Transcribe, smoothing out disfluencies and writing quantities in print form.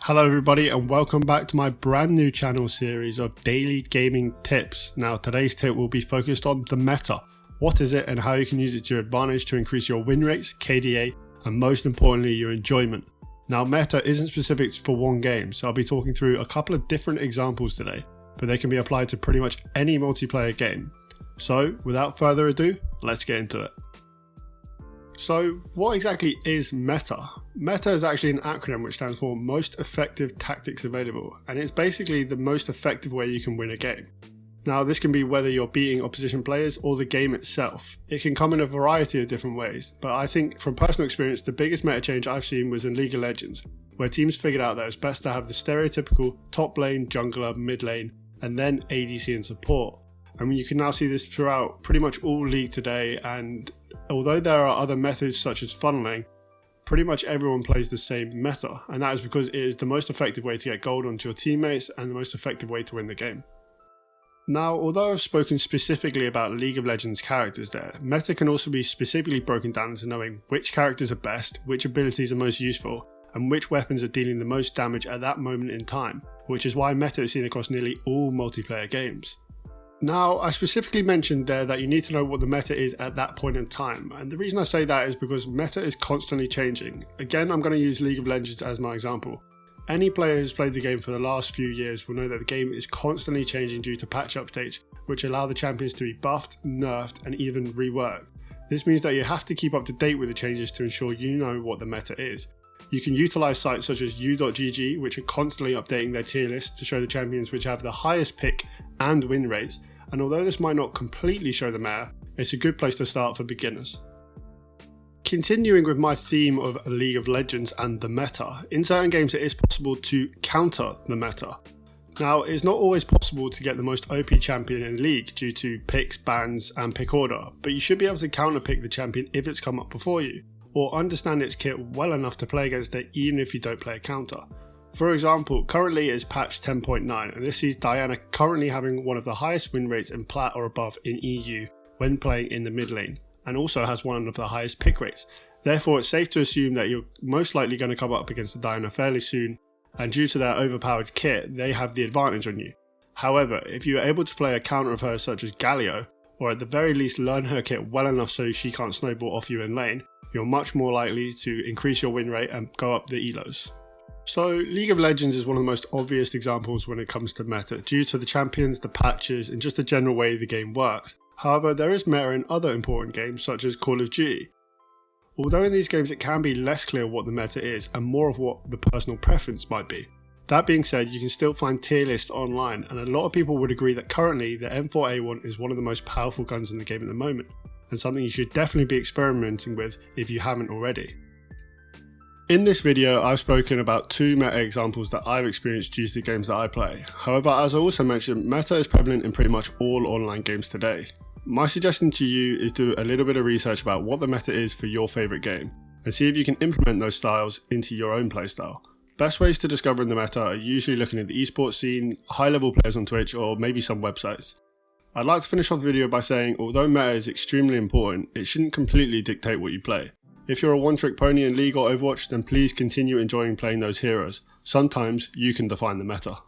Hello everybody and welcome back to my brand new channel series of daily gaming tips. Now today's tip will be focused on the meta. What is it and how you can use it to your advantage to increase your win rates, KDA, and most importantly your enjoyment. Now meta isn't specific for one game, so I'll be talking through a couple of different examples today, but they can be applied to pretty much any multiplayer game. So without further ado, let's get into it. So what exactly is meta? Meta is actually an acronym which stands for Most Effective Tactics Available, and it's basically the most effective way you can win a game. Now this can be whether you're beating opposition players or the game itself. It can come in a variety of different ways, but I think from personal experience the biggest meta change I've seen was in League of Legends, where teams figured out that it's best to have the stereotypical top lane, jungler, mid lane, and then ADC and support. I mean, you can now see this throughout pretty much all League today, and although there are other methods such as funneling, pretty much everyone plays the same meta, and that is because it is the most effective way to get gold onto your teammates and the most effective way to win the game. Now, although I've spoken specifically about League of Legends characters there, meta can also be specifically broken down into knowing which characters are best, which abilities are most useful, and which weapons are dealing the most damage at that moment in time, which is why meta is seen across nearly all multiplayer games. Now, I specifically mentioned there that you need to know what the meta is at that point in time, and the reason I say that is because meta is constantly changing. Again, I'm going to use League of Legends as my example. Any player who's played the game for the last few years will know that the game is constantly changing due to patch updates, which allow the champions to be buffed, nerfed, and even reworked. This means that you have to keep up to date with the changes to ensure you know what the meta is. You can utilise sites such as u.gg, which are constantly updating their tier list to show the champions which have the highest pick and win rates, and although this might not completely show the meta, it's a good place to start for beginners. Continuing with my theme of League of Legends and the meta, in certain games it is possible to counter the meta. Now, it's not always possible to get the most OP champion in League due to picks, bans, and pick order, but you should be able to counter pick the champion if it's come up before you, or understand its kit well enough to play against it even if you don't play a counter. For example, currently it's patch 10.9 and this sees Diana currently having one of the highest win rates in Plat or above in EU when playing in the mid lane, and also has one of the highest pick rates. Therefore it's safe to assume that you're most likely going to come up against the Diana fairly soon, and due to their overpowered kit, they have the advantage on you. However, if you are able to play a counter of her such as Galio, or at the very least learn her kit well enough so she can't snowball off you in lane, you're much more likely to increase your win rate and go up the elos. So League of Legends is one of the most obvious examples when it comes to meta, due to the champions, the patches, and just the general way the game works. However, there is meta in other important games such as Call of Duty. Although in these games it can be less clear what the meta is and more of what the personal preference might be. That being said, you can still find tier lists online, and a lot of people would agree that currently the M4A1 is one of the most powerful guns in the game at the moment, and something you should definitely be experimenting with if you haven't already. In this video, I've spoken about two meta examples that I've experienced due to the games that I play. However, as I also mentioned, meta is prevalent in pretty much all online games today. My suggestion to you is do a little bit of research about what the meta is for your favourite game, and see if you can implement those styles into your own playstyle. Best ways to discover the meta are usually looking at the esports scene, high level players on Twitch, or maybe some websites. I'd like to finish off the video by saying, although meta is extremely important, it shouldn't completely dictate what you play. If you're a one-trick pony in League or Overwatch, then please continue enjoying playing those heroes. Sometimes you can define the meta.